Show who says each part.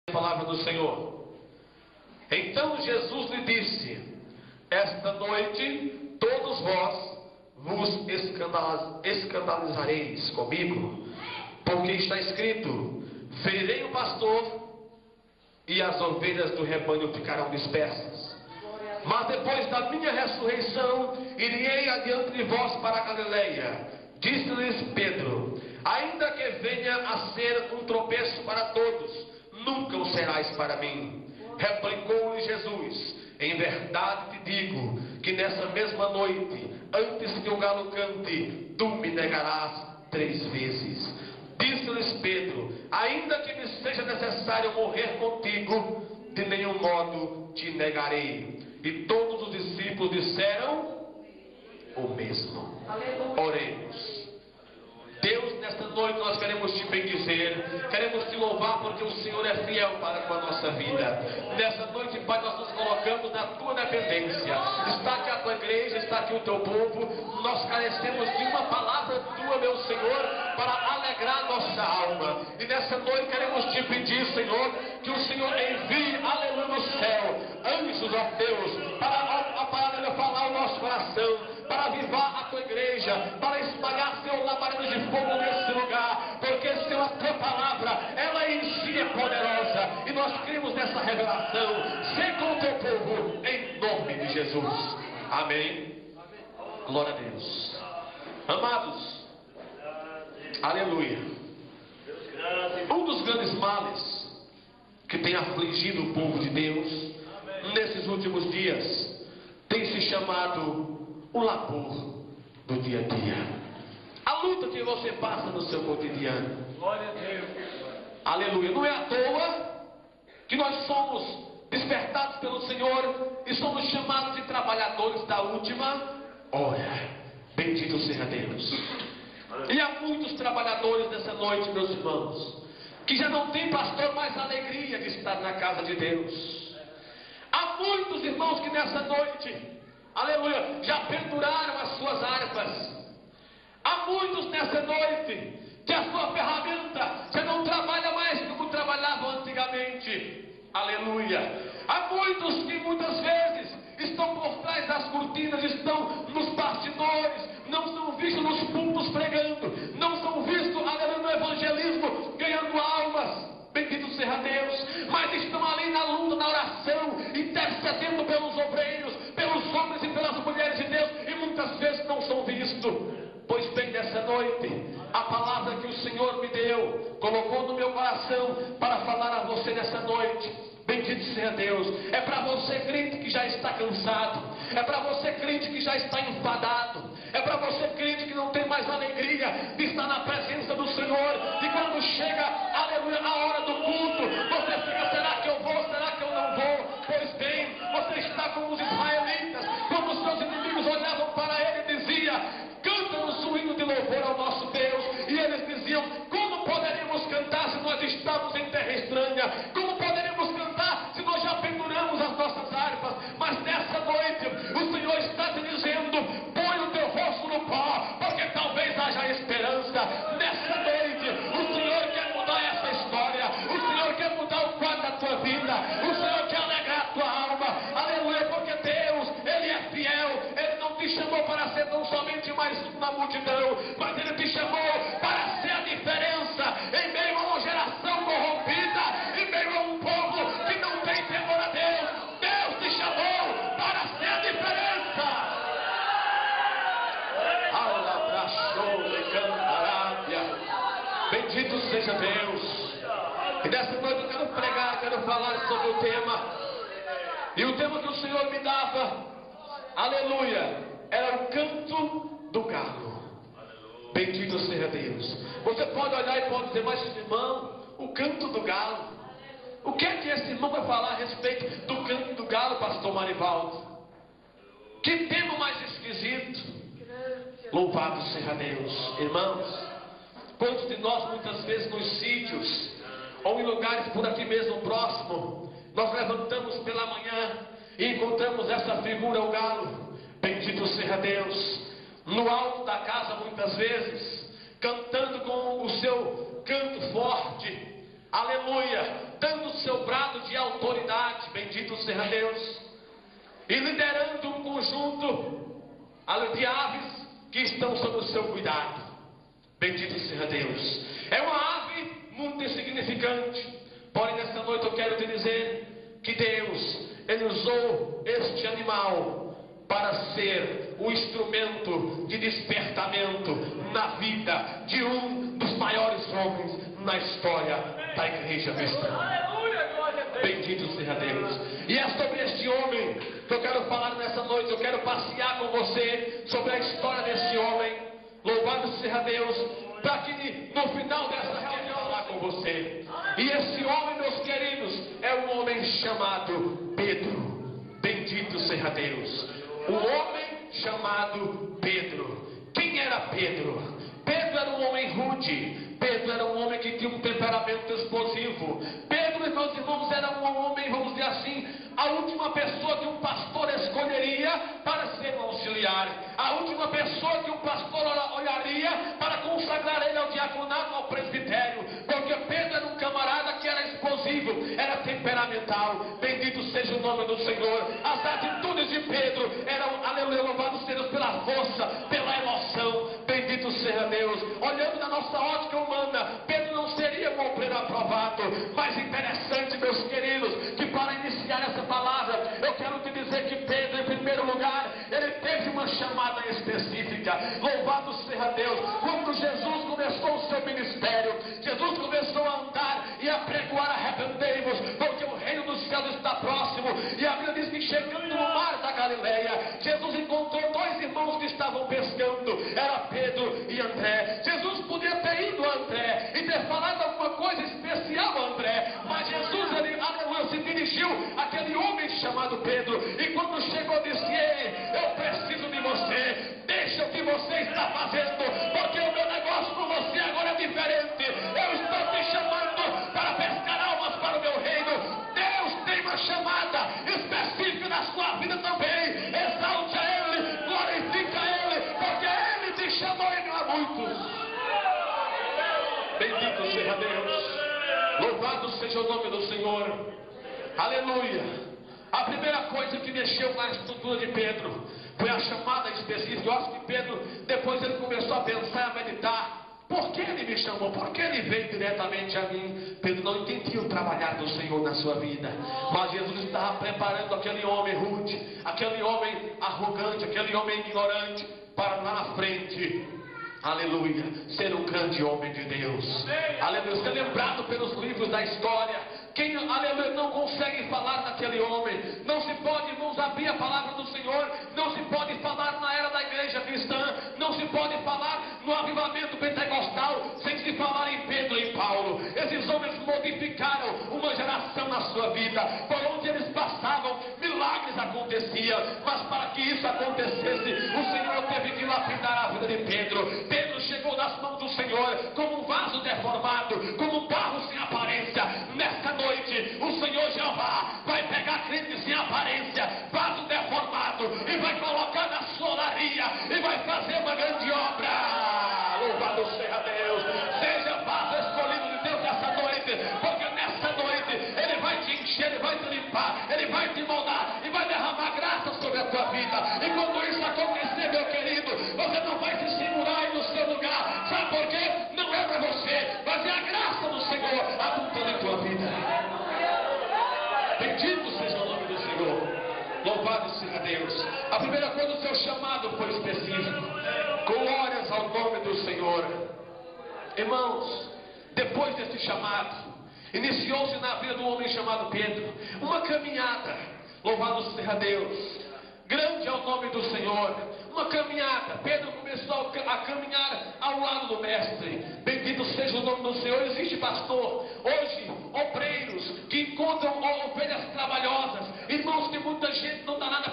Speaker 1: A palavra do Senhor. Então Jesus lhe disse: esta noite todos vós vos escandalizareis comigo, porque está escrito: ferirei o pastor e as ovelhas do rebanho ficarão dispersas. Mas depois da minha ressurreição irei adiante de vós para a Galileia. Disse-lhes Pedro: ainda que venha a ser um tropeço para todos, nunca o serás para mim. Replicou-lhe Jesus: em verdade te digo que nessa mesma noite, antes que o galo cante, tu me negarás 3 vezes. Disse-lhes Pedro: ainda que me seja necessário morrer contigo, de nenhum modo te negarei. E todos os discípulos disseram o mesmo. Oremos. Deus, nesta noite nós queremos te bendizer, queremos te louvar porque o Senhor é fiel para com a nossa vida. Nessa noite, Pai, nós nos colocamos na tua dependência. Está aqui a tua igreja, está aqui o teu povo. Nós carecemos de uma palavra tua, meu Senhor, para alegrar nossa alma. E nessa noite queremos te pedir, Senhor, que o Senhor envie, aleluia, no céu, anjos, ó Deus, para falar o nosso coração, para avivar a tua igreja, para espalhar teu labareda de fogo nesse lugar, porque, Senhor, a tua palavra, ela em si é poderosa, e nós cremos nessa revelação. Seja com o teu povo, em nome de Jesus. Amém. Glória a Deus. Amados, aleluia. Um dos grandes males que tem afligido o povo de Deus nesses últimos dias tem se chamado o labor do dia a dia. A luta que você passa no seu cotidiano.
Speaker 2: Glória a Deus.
Speaker 1: Aleluia. Não é à toa que nós somos despertados pelo Senhor e somos chamados de trabalhadores da última hora. Bendito seja Deus. E há muitos trabalhadores nessa noite, meus irmãos, que já não tem, pastor, mais alegria de estar na casa de Deus. Há muitos irmãos que nessa noite, aleluia, já penduraram as suas harpas. Há muitos nessa noite que a sua ferramenta já não trabalha mais como trabalhava antigamente. Aleluia. Há muitos que muitas vezes estão por trás das cortinas, estão nos bastidores, não são vistos nos púlpitos pregando, não são vistos, aleluia, no evangelismo, ganhando almas. Bendito seja Deus. Mas estão ali na luta, na oração, intercedendo pelos obreiros, pelos homens e pelas mulheres de Deus, e muitas vezes não são vistos. Pois bem, nessa noite, a palavra que o Senhor me deu, colocou no meu coração para falar a você nessa noite. Bendito seja Deus. É para você, crente, que já está cansado. É para você, crente, que já está enfadado. É para você, crente, que não tem mais alegria de estar na presença do Senhor. E quando chega, aleluia, a hora do culto, você fica: será que eu vou? Será que eu não vou? Pois bem, você está como os israelitas, quando os seus inimigos olhavam para ele e diziam: canta-nos um hino de louvor ao nosso Deus. E eles diziam: como poderíamos cantar se nós estamos em terra estranha? Como poderíamos cantar se nós já penduramos as nossas harpas? Mas nessa noite o Senhor está te dizendo: põe o teu rosto no pó, porque talvez haja esperança. Nessa noite o Senhor quer mudar essa história. O Senhor quer mudar o quadro da tua vida. O Senhor quer alegrar a tua alma. Aleluia, porque Deus, Ele é fiel. Ele não te chamou para ser tão somente mais um na multidão, mas Ele te chamou para ser a diferença em meio a uma geração corrompida, em meio a um povo que não tem temor a Deus. Deus te chamou para ser a diferença. Bendito seja Deus. E nessa noite eu quero pregar, quero falar sobre o tema. E o tema que o Senhor me dava, aleluia, era o canto do galo. Bendito seja Deus. Você pode olhar e pode dizer: mas irmão, o canto do galo, o que é que esse irmão vai falar a respeito do canto do galo, pastor Marivaldo? Que tema mais esquisito. Louvado seja Deus. Irmãos, quantos de nós muitas vezes nos sítios ou em lugares por aqui mesmo próximo, nós levantamos pela manhã e encontramos essa figura, o galo. Bendito seja Deus. No alto da casa muitas vezes, cantando com o seu canto forte, aleluia, dando o seu autoridade, bendito seja Deus, e liderando um conjunto de aves que estão sob o seu cuidado. Bendito seja Deus. É uma ave muito insignificante, porém nesta noite eu quero te dizer que Deus, Ele usou este animal para ser o instrumento de despertamento na vida de um dos maiores homens na história da igreja cristã. Bendito seja Deus. E é sobre este homem que eu quero falar nessa noite. Eu quero passear com você sobre a história desse homem. Louvado seja Deus, para que no final dessa reunião falar com você. E esse homem, meus queridos, é um homem chamado Pedro. Bendito seja Deus. Um homem chamado Pedro. Quem era Pedro? Pedro era um homem rude. Pedro era um homem que tinha um temperamento explosivo. Pedro, meus irmãos, era um homem, vamos dizer assim, a última pessoa que um pastor escolheria para ser um auxiliar. A última pessoa que um pastor olharia para consagrar ele ao diaconato, ao presbitério. Porque Pedro era um camarada que era explosivo, era temperamental. Bendito seja o nome do Senhor. As atitudes de Pedro eram, aleluia, louvado seja Deus, pela força, pela emoção. Bendito seja Deus. Olhando na nossa ótica humana, Pedro não seria um obreiro aprovado. Mas interessante, meus queridos, que para iniciar essa palavra, eu quero te dizer que Pedro, em primeiro lugar, ele teve uma chamada específica. Louvado seja Deus. Quando Jesus começou o seu ministério, Jesus começou a andar e a pregoar: arrependei-vos, porque o reino dos céus está próximo. E a Bíblia diz que chegando no mar da Galileia, Jesus encontrou dois irmãos que estavam pescando. Era Pedro e André. Jesus podia ter ido a André e ter falado alguma coisa especial a André, mas Jesus, ele, aleluia, se dirigiu àquele homem chamado Pedro, e quando chegou disse: ei, eu preciso de você, deixa o que você está fazendo, porque o meu negócio com você agora é diferente. Eu estou te chamando para pescar almas para o meu reino. Deus tem uma chamada específica na sua vida também. Exalte a Ele, glorifica a Ele, porque Ele te chamou e não há muitos. Bendito seja Deus. Louvado seja o nome do Senhor. Aleluia. A primeira coisa que mexeu na estrutura de Pedro foi a chamada específica. Eu acho que Pedro, depois ele começou a pensar, a meditar: por que ele me chamou? Por que ele veio diretamente a mim? Pedro não entendia o trabalhar do Senhor na sua vida, mas Jesus estava preparando aquele homem rude, aquele homem arrogante, aquele homem ignorante, para lá na frente, aleluia, ser um grande homem de Deus. Aleluia, ser lembrado pelos livros da história. Quem, aleluia, não consegue falar daquele homem? Não se pode, irmãos, abrir a palavra do Senhor. Não se pode falar na era da igreja cristã. Não se pode falar no avivamento pentecostal sem se falar em Pedro e em Paulo. Esses homens modificaram uma geração na sua vida. Por onde eles passavam, milagres aconteciam. Mas para que isso acontecesse, o Senhor teve que lapidar a vida de Pedro. Pedro chegou nas mãos do Senhor como um vaso deformado, como um barro sem aparência. Nesta noite, o Senhor Jeová vai pegar crente sem aparência, vaso deformado, e vai colocar na sua olaria e vai fazer uma grande obra. Louvado seja Deus. Seja vaso escolhido de Deus nessa noite, porque nessa noite Ele vai te encher, Ele vai te limpar, Ele vai te moldar e vai derramar graça sobre a tua vida. E quando isso acontecer, meu querido, você não vai se segurar aí no seu lugar. Sabe por quê? Não é para você, mas é a graça do Senhor apontando em tua vida. Bendito seja o nome do Senhor. Louvado seja Deus. A primeira coisa, o seu chamado foi específico. Glórias ao nome do Senhor. Irmãos, depois desse chamado, iniciou-se na vida do homem chamado Pedro uma caminhada. Louvado seja Deus. Grande é o nome do Senhor. Uma caminhada. Pedro começou a caminhar ao lado do mestre. Bendito seja o nome do Senhor. Existe, pastor, hoje, obreiros que encontram ovelhas trabalhosas. Irmãos, que muita gente não dá nada